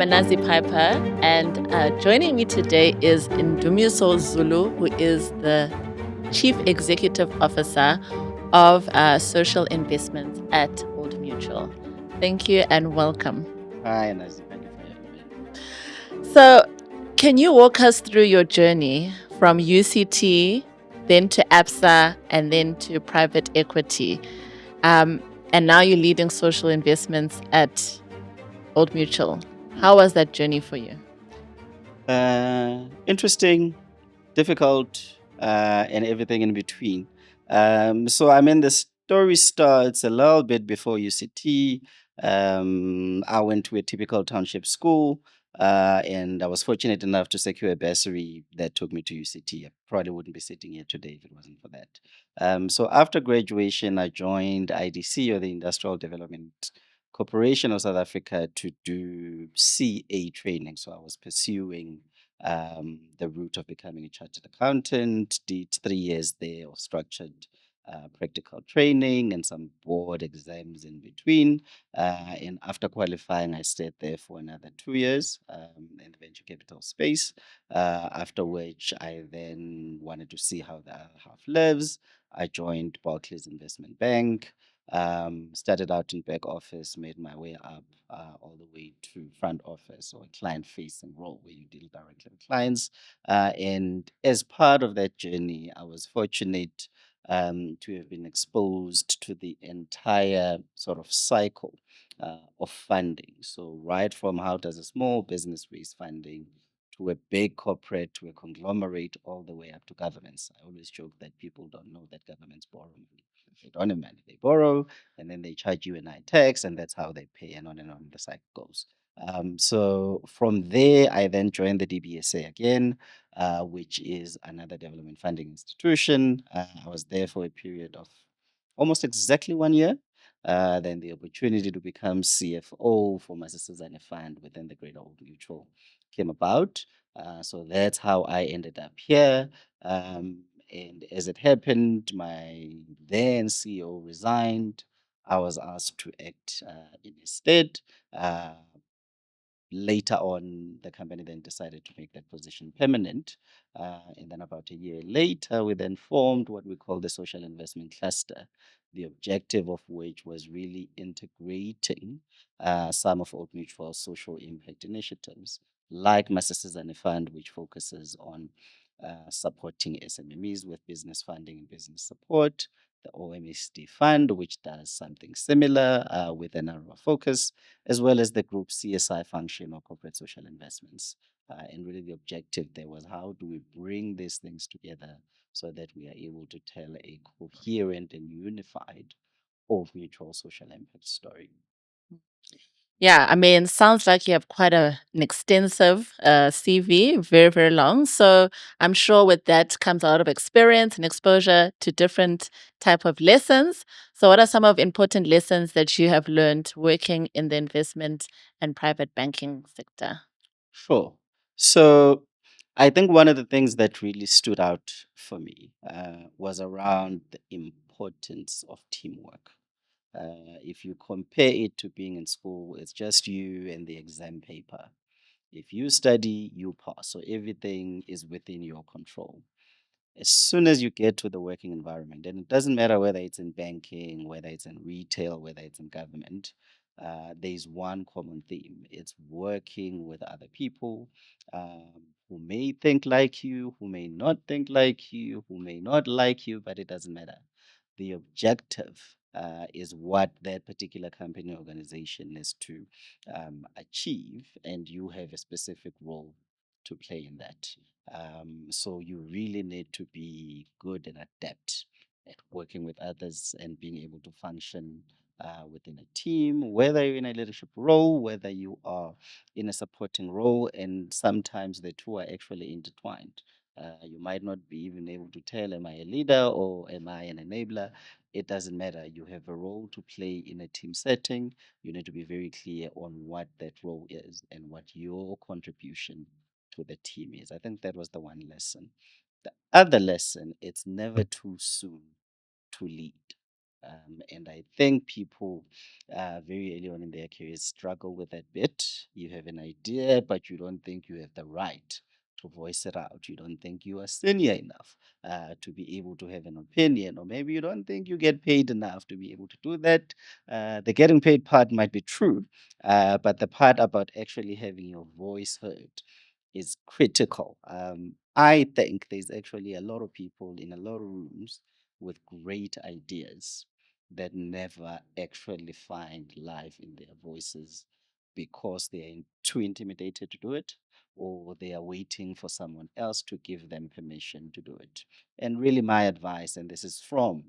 Anesu Piper, and joining me today is Ndumiso Zulu, who is the Chief Executive Officer of Social Investments at Old Mutual. Thank you and welcome. Hi, Anesu. Thank you for having me. So, can you walk us through your journey from UCT, then to ABSA, and then to private equity? And now you're leading social investments at Old Mutual. How was that journey for you? Interesting, difficult, and everything in between. The story starts a little bit before UCT. I went to a typical township school, and I was fortunate enough to secure a bursary that took me to UCT. I probably wouldn't be sitting here today if it wasn't for that. So after graduation, I joined IDC, or the Industrial Development Corporation of South Africa, to do CA training. So I was pursuing the route of becoming a chartered accountant, did 3 years there of structured practical training and some board exams in between. And after qualifying, I stayed there for another 2 years in the venture capital space. After which, I then wanted to see how the other half lives. I joined Barclays Investment Bank. Started out in back office, made my way up all the way to front office, or a client facing role where you deal directly with clients. And as part of that journey, I was fortunate to have been exposed to the entire sort of cycle of funding. So, right from how does a small business raise funding, to a big corporate, to a conglomerate, all the way up to governments. I always joke that people don't know that governments borrow money. They don't have money, they borrow, and then they charge you a night tax, and that's how they pay, and on the cycle goes. So from there, I then joined the DBSA again, which is another development funding institution. I was there for a period of almost exactly 1 year. Then the opportunity to become CFO for my sisters and a fund within the Greater Old Mutual came about. So that's how I ended up here. And as it happened, my then CEO resigned. I was asked to act in his stead. Later on, the company then decided to make that position permanent. And then about a year later, we then formed what we call the Social Investment Cluster, the objective of which was really integrating some of Old Mutual's social impact initiatives, like my Sisters and a Fund, which focuses on supporting SMEs with business funding and business support, the OMSD Fund, which does something similar with a narrower focus, as well as the group CSI function, or corporate social investments. And really, the objective there was, how do we bring these things together so that we are able to tell a coherent and unified Old Mutual social impact story? Yeah, I mean, sounds like you have quite an extensive CV, very, very long. So I'm sure with that comes a lot of experience and exposure to different type of lessons. So what are some of important lessons that you have learned working in the investment and private banking sector? Sure. So I think one of the things that really stood out for me was around the importance of teamwork. If you compare it to being in school, it's just you and the exam paper. If you study, you pass. So everything is within your control. As soon as you get to the working environment, and it doesn't matter whether it's in banking, whether it's in retail, whether it's in government, there's one common theme. It's working with other people who may think like you, who may not think like you, who may not like you, but it doesn't matter. The objective is what that particular company organization is to achieve, and you have a specific role to play in that. So you really need to be good and adept at working with others and being able to function within a team, whether you're in a leadership role, whether you are in a supporting role, and sometimes the two are actually intertwined. You might not be even able to tell, am I a leader or am I an enabler? It doesn't matter. You have a role to play in a team setting. You need to be very clear on what that role is and what your contribution to the team is. I think that was the one lesson. The other lesson, it's never too soon to lead. And I think people very early on in their careers struggle with that bit. You have an idea, but you don't think you have the right to voice it out. You don't think you are senior enough to be able to have an opinion, or maybe you don't think you get paid enough to be able to do that. The getting paid part might be true, but the part about actually having your voice heard is critical. I think there's actually a lot of people in a lot of rooms with great ideas that never actually find life in their voices because they are too intimidated to do it, or they are waiting for someone else to give them permission to do it. And really, my advice, and this is from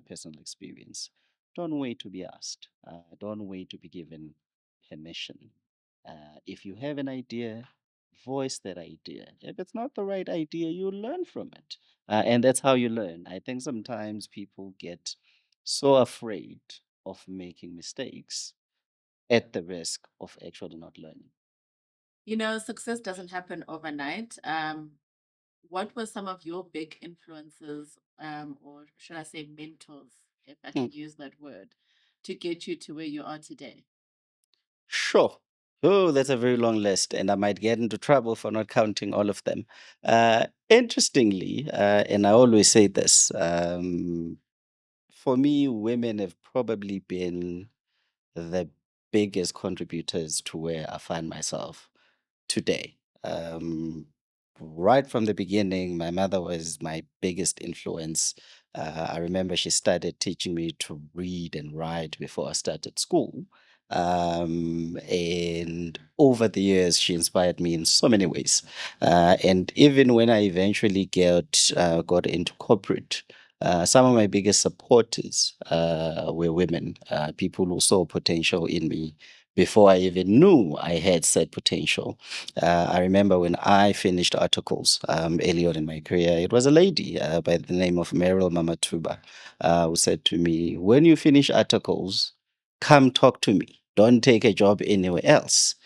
personal experience, don't wait to be asked, don't wait to be given permission. If you have an idea, voice that idea. If it's not the right idea, you learn from it. And that's how you learn. I think sometimes people get so afraid of making mistakes at the risk of actually not learning. Success doesn't happen overnight. What were some of your big influences, or should I say mentors, if I Hmm. can use that word, to get you to where you are today? Sure. Oh, that's a very long list, and I might get into trouble for not counting all of them. Interestingly, and I always say this, for me, women have probably been the biggest contributors to where I find myself today. Right from the beginning, my mother was my biggest influence. I remember she started teaching me to read and write before I started school. And over the years, she inspired me in so many ways. And even when I eventually got into corporate, some of my biggest supporters were women, people who saw potential in me before I even knew I had said potential. I remember when I finished articles early on in my career, it was a lady by the name of Meryl Mamatuba who said to me, "When you finish articles, come talk to me. Don't take a job anywhere else."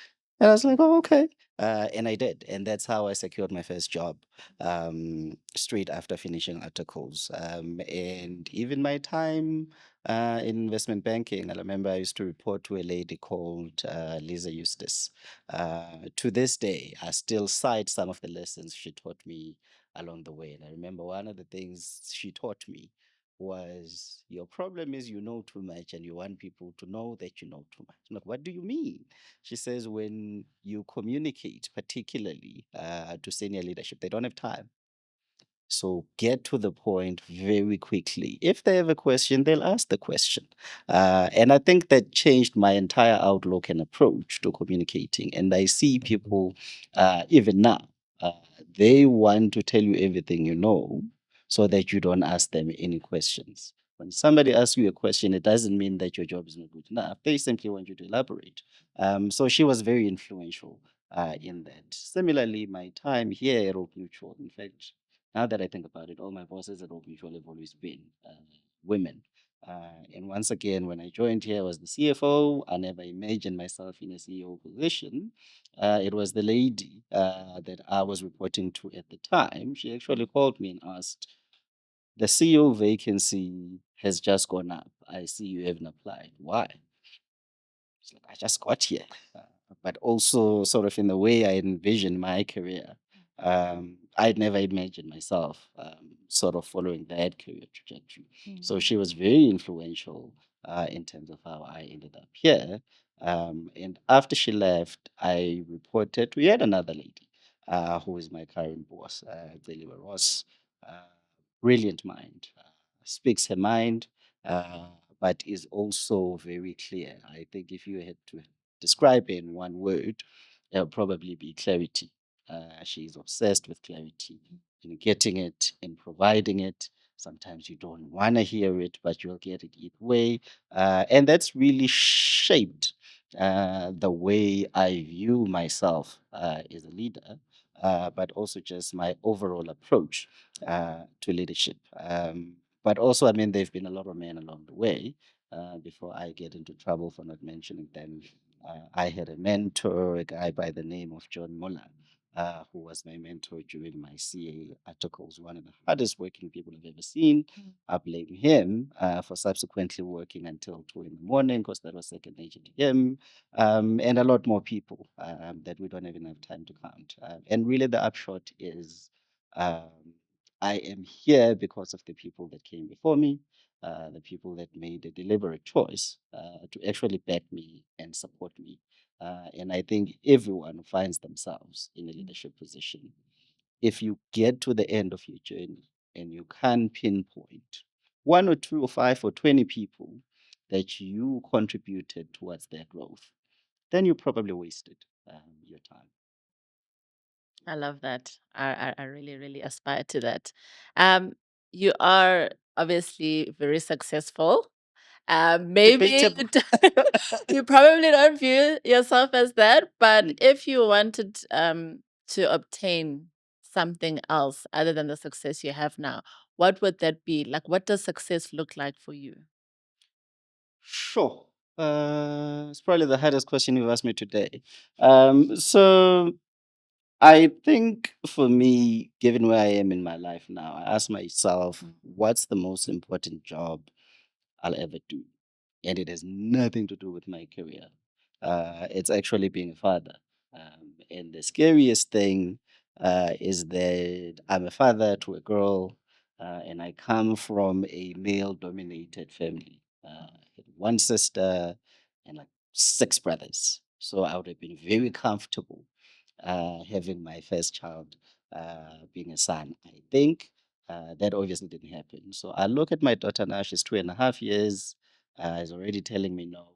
And I was like, "Oh, okay." And I did. And that's how I secured my first job straight after finishing articles. And even my time in investment banking, I remember I used to report to a lady called Lisa Eustace. To this day, I still cite some of the lessons she taught me along the way. And I remember one of the things she taught me was, your problem is you know too much and you want people to know that you know too much. I'm like, what do you mean? She says, when you communicate, particularly to senior leadership, they don't have time. So get to the point very quickly. If they have a question, they'll ask the question. And I think that changed my entire outlook and approach to communicating. And I see people, even now, uh, they want to tell you everything you know so that you don't ask them any questions. When somebody asks you a question, it doesn't mean that your job is not good enough. They simply want you to elaborate. So she was very influential in that. Similarly, my time here at Oak Mutual, in fact, now that I think about it, all my bosses at Oak Mutual have always been women. And once again, when I joined here, I was the CFO. I never imagined myself in a CEO position. It was the lady that I was reporting to at the time. She actually called me and asked, "The CEO vacancy has just gone up. I see you haven't applied. Why?" It's like, I just got here. Uh, but also, sort of in the way I envisioned my career, I'd never imagined myself sort of following that career trajectory. So she was very influential in terms of how I ended up here. And after she left, I reported to yet another lady who is my current boss, Deliver Ross. Uh, Brilliant mind, speaks her mind. Uh, but is also very clear. I think if you had to describe it in one word, it'll probably be clarity. She's obsessed with clarity, in getting it, in providing it. Sometimes you don't want to hear it, but you'll get it either way. And that's really shaped the way I view myself as a leader, but also just my overall approach to leadership. But also, I mean, there have been a lot of men along the way. Before I get into trouble for not mentioning them, I had a mentor, a guy by the name of John Muller, who was my mentor during my CA articles, one of the hardest working people I've ever seen. I blame him for subsequently working until 2 in the morning because that was second nature to him, and a lot more people that we don't even have time to count. And really, the upshot is um, I am here because of the people that came before me, the people that made a deliberate choice to actually back me and support me. And I think everyone who finds themselves in a leadership position, if you get to the end of your journey and you can pinpoint one or two or five or 20 people that you contributed towards their growth, then you probably wasted your time. I love that. I really, really aspire to that. Um, you are obviously very successful. Maybe Debatable. you probably don't view yourself as that, but Mm. if you wanted to obtain something else other than the success you have now, what would that be? Like, what does success look like for you? Sure. It's probably the hardest question you've asked me today. So I think for me, given where I am in my life now, I ask myself, Mm. what's the most important job I'll ever do? And it has nothing to do with my career. It's actually being a father. And the scariest thing is that I'm a father to a girl, and I come from a male dominated family. I had one sister and like six brothers. So I would have been very comfortable having my first child being a son. I think that obviously didn't happen. So I look at my daughter now, she's 2.5 years, is already telling me no.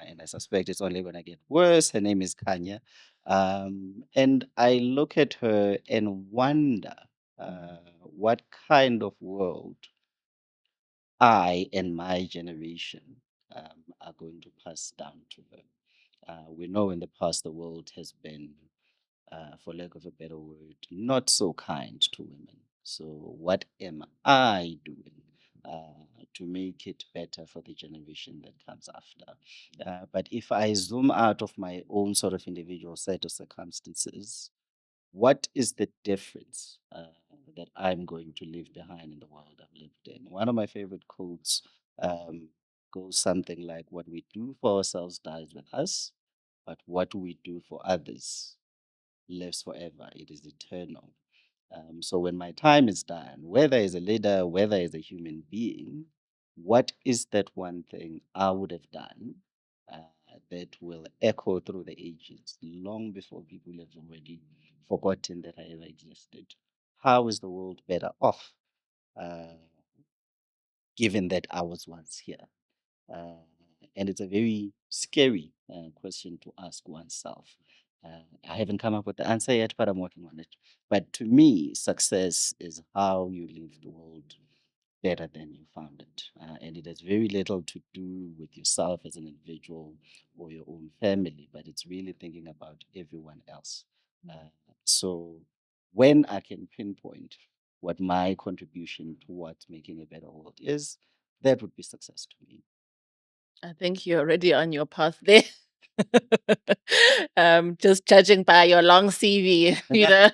And I suspect it's only going to get worse. Her name is Kanya. And I look at her and wonder what kind of world I and my generation are going to pass down to her. We know in the past the world has been, for lack of a better word, not so kind to women. So, what am I doing to make it better for the generation that comes after? But if I zoom out of my own sort of individual set of circumstances, what is the difference that I'm going to leave behind in the world I've lived in? One of my favorite quotes um, goes something like, what we do for ourselves dies with us, but what we do for others lives forever. It is eternal. So when my time is done, whether as a leader, whether as a human being, what is that one thing I would have done that will echo through the ages long before people have already forgotten that I ever existed? How is the world better off uh, given that I was once here? Uh, and it's a very scary question to ask oneself. I haven't come up with the answer yet, but I'm working on it. But to me, success is how you leave the world better than you found it. And it has very little to do with yourself as an individual or your own family, but it's really thinking about everyone else. Uh, so when I can pinpoint what my contribution towards making a better world is, that would be success to me. I think you're already on your path there. Just judging by your long CV, you know.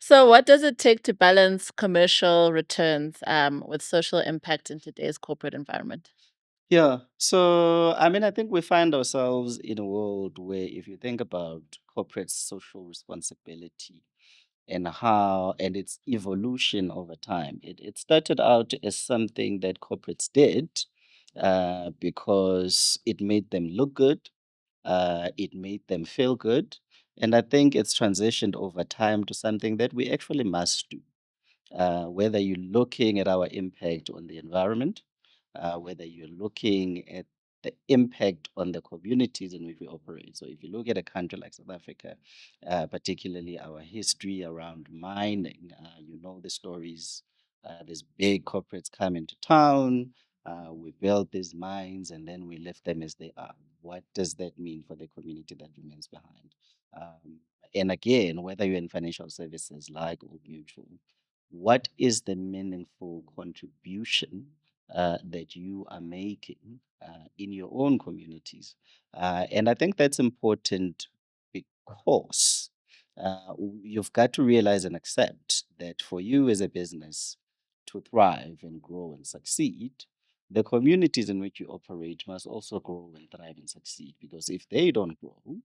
So, what does it take to balance commercial returns with social impact in today's corporate environment? Yeah. So, I mean, I think we find ourselves in a world where, if you think about corporate social responsibility and how and its evolution over time, it started out as something that corporates did because it made them look good, it made them feel good. And I think it's transitioned over time to something that we actually must do, whether you're looking at our impact on the environment, whether you're looking at the impact on the communities in which we operate. So, if you look at a country like South Africa, particularly our history around mining, you know the stories. These big corporates come into town, we build these mines, and then we left them as they are. What does that mean for the community that remains behind? Um, and again, whether you're in financial services like Old Mutual, what is the meaningful contribution that you are making in your own communities? And I think that's important because You've got to realize and accept that for you as a business to thrive and grow and succeed, the communities in which you operate must also grow and thrive and succeed. Because if they don't grow,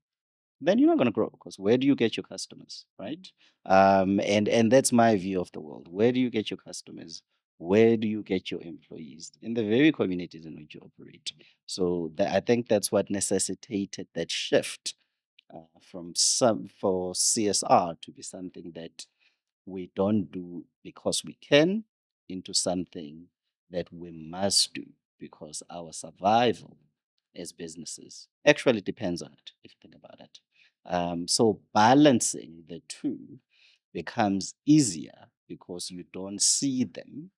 then you're not going to grow. Because where do you get your customers, right? And that's my view of the world. Where do you get your customers? Where do you get your employees? In the very communities in which you operate. So I think that's what necessitated that shift from some for CSR to be something that we don't do because we can into something that we must do because our survival as businesses actually depends on it, if you think about it. So balancing the two becomes easier because you don't see them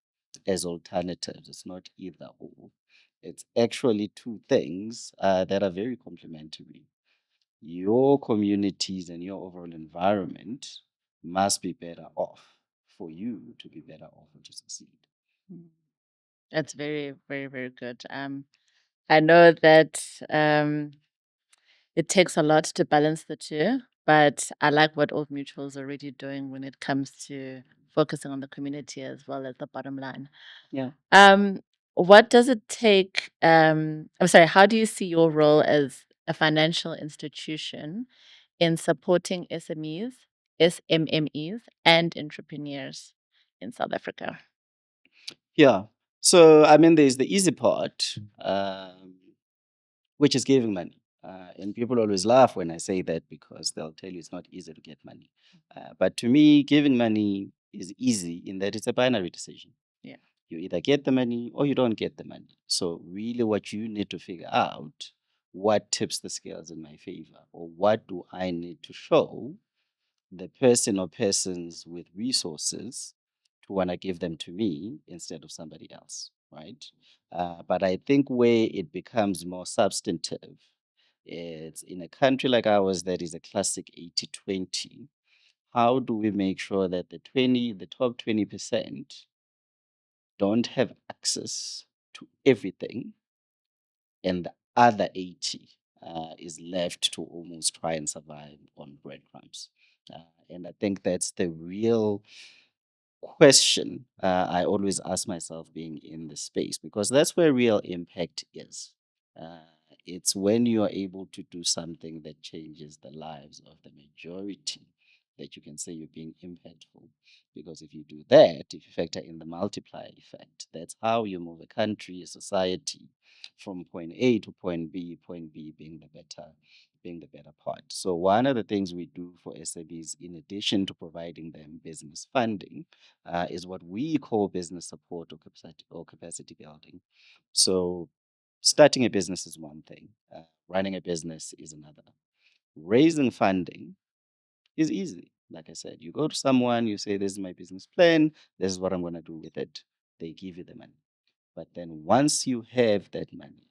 as alternatives. It's not either or. It's actually two things that are very complementary. Your communities and your overall environment must be better off for you to be better off and to succeed. Mm. That's very, very, very good. I know that it takes a lot to balance the two, but I like what Old Mutual is already doing when it comes to focusing on the community as well as the bottom line. Yeah. Um, what does it take? I'm sorry, how do you see your role as a financial institution in supporting SMEs, SMMEs, and entrepreneurs in South Africa? Yeah. So, I mean, there's the easy part, which is giving money. And people always laugh when I say that because they'll tell you it's not easy to get money. But to me, giving money is easy in that it's a binary decision. Yeah. You either get the money or you don't get the money. So, really, what you need to figure out what tips the scales in my favor, or what do I need to show the person or persons with resources to want to give them to me instead of somebody else, right? But I think where it becomes more substantive, it's in a country like ours that is a classic 80-20. How do we make sure that the top 20% don't have access to everything and the other 80 is left to almost try and survive on breadcrumbs? And I think that's the real question I always ask myself being in the space because that's where real impact is. Uh, it's when you are able to do something that changes the lives of the majority that you can say you're being impactful. Because if you do that, if you factor in the multiplier effect, that's how you move a country, a society from point A to point B being the better part. So one of the things we do for SMEs, in addition to providing them business funding, is what we call business support or capacity building. So, starting a business is one thing, running a business is another. Raising funding is easy. Like I said, you go to someone, you say, "This is my business plan, this is what I'm going to do with it." They give you the money. But then once you have that money,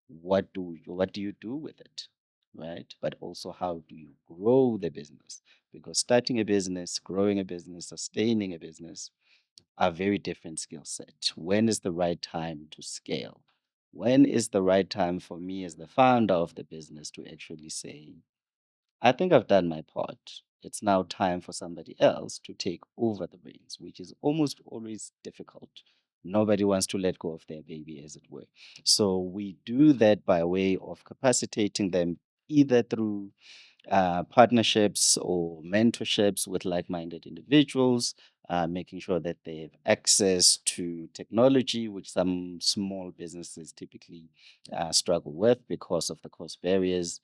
what do you do with it? Right? But also, how do you grow the business? Because starting a business, growing a business, sustaining a business are very different skill set. When is the right time to scale? When is the right time for me as the founder of the business to actually say, I think I've done my part. It's now time for somebody else to take over the reins, which is almost always difficult. Nobody wants to let go of their baby, as it were. So we do that by way of capacitating them either through partnerships or mentorships with like minded individuals, making sure that they have access to technology, which some small businesses typically struggle with because of the cost barriers.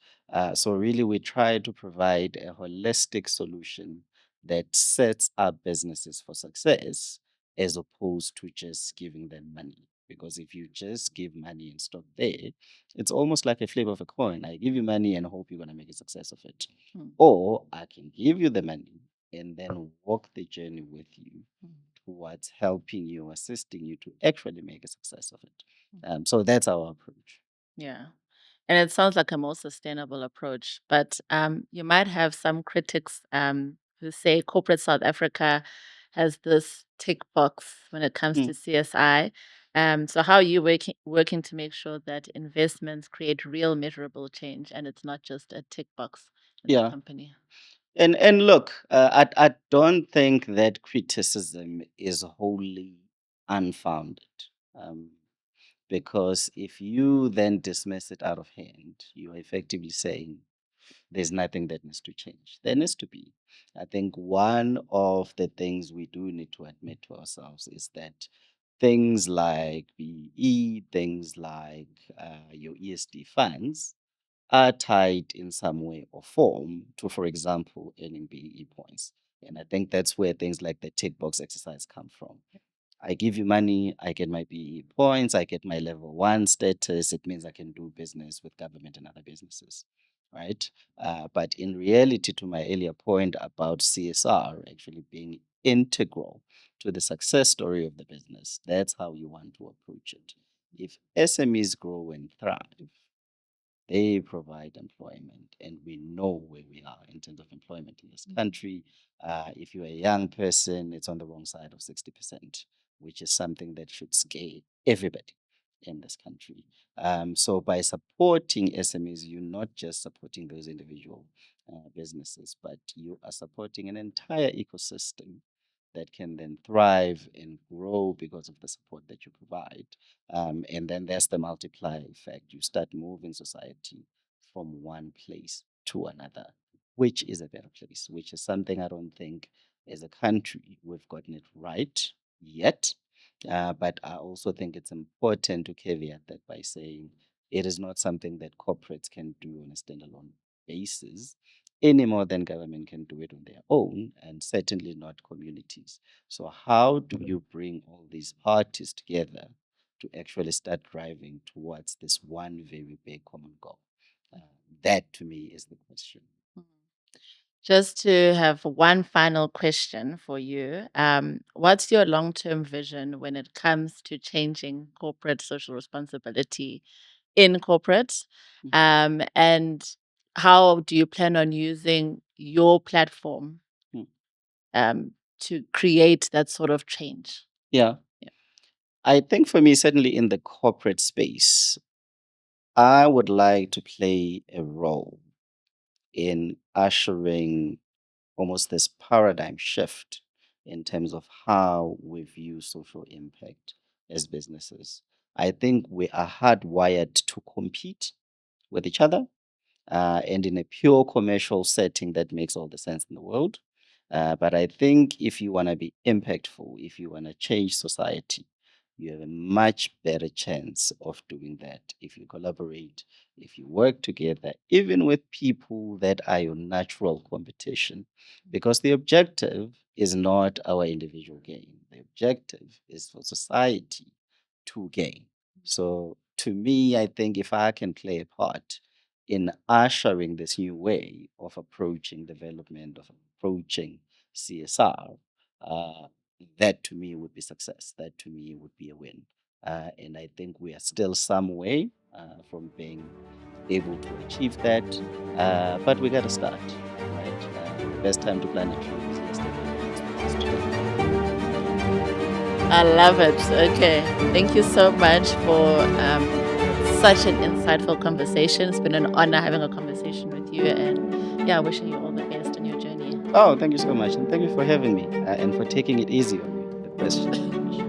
So, really, we try to provide a holistic solution that sets up businesses for success as opposed to just giving them money. Because if you just give money and stop there, it's almost like a flip of a coin. I give you money and hope you're going to make a success of it. Mm. Or I can give you the money and then walk the journey with you Mm. towards helping you, assisting you to actually make a success of it. So that's our approach. Yeah. And it sounds like a more sustainable approach. But you might have some critics who say corporate South Africa has this tick box when it comes Mm, to CSI. So how are you working to make sure that investments create real measurable change and it's not just a tick box in the yeah. company? And look, I don't think that criticism is wholly unfounded. Um, because if you then dismiss it out of hand, you are effectively saying there's nothing that needs to change. There needs to be. I think one of the things we do need to admit to ourselves is that things like BE, things like your ESD funds are tied in some way or form to, for example, earning BE points. And I think that's where things like the tick box exercise come from. I give you money, I get my BE points, I get my level one status. It means I can do business with government and other businesses, right? But in reality, to my earlier point about CSR actually being integral to the success story of the business, that's how you want to approach it. If SMEs grow and thrive, they provide employment, and we know where we are in terms of employment in this country. If you're a young person, it's on the wrong side of 60%, which is something that should scare everybody in this country. So, by supporting SMEs, you're not just supporting those individual businesses, but you are supporting an entire ecosystem that can then thrive and grow because of the support that you provide. And then there's the multiplier effect. You start moving society from one place to another, which is a better place, which is something I don't think as a country we've gotten it right yet. But I also think it's important to caveat that by saying it is not something that corporates can do on a standalone basis any more than government can do it on their own, and certainly not communities. So, how do you bring all these parties together to actually start driving towards this one very big common goal? Uh, that to me is the question. Mm. Just to have one final question for you. What's your long term vision when it comes to changing corporate social responsibility in corporates? And how do you plan on using your platform Mm. to create that sort of change? Yeah. Yeah. I think for me, certainly in the corporate space, I would like to play a role in ushering almost this paradigm shift in terms of how we view social impact as businesses. I think we are hardwired to compete with each other, and in a pure commercial setting, that makes all the sense in the world. But I think if you want to be impactful, if you want to change society, you have a much better chance of doing that if you collaborate, if you work together, even with people that are your natural competition. Because the objective is not our individual gain, the objective is for society to gain. So, to me, I think if I can play a part in ushering this new way of approaching development, of approaching CSR, uh, that to me would be success. That to me would be a win. And I think we are still some way from being able to achieve that. But we got to start, right? The best time to plant a tree was yesterday. The next one is today. I love it. Okay. Thank you so much for such an insightful conversation. It's been an honor having a conversation with you. And yeah, wishing you all the best in your journey. Oh, thank you so much. And thank you for having me and for taking it easy on me, the question.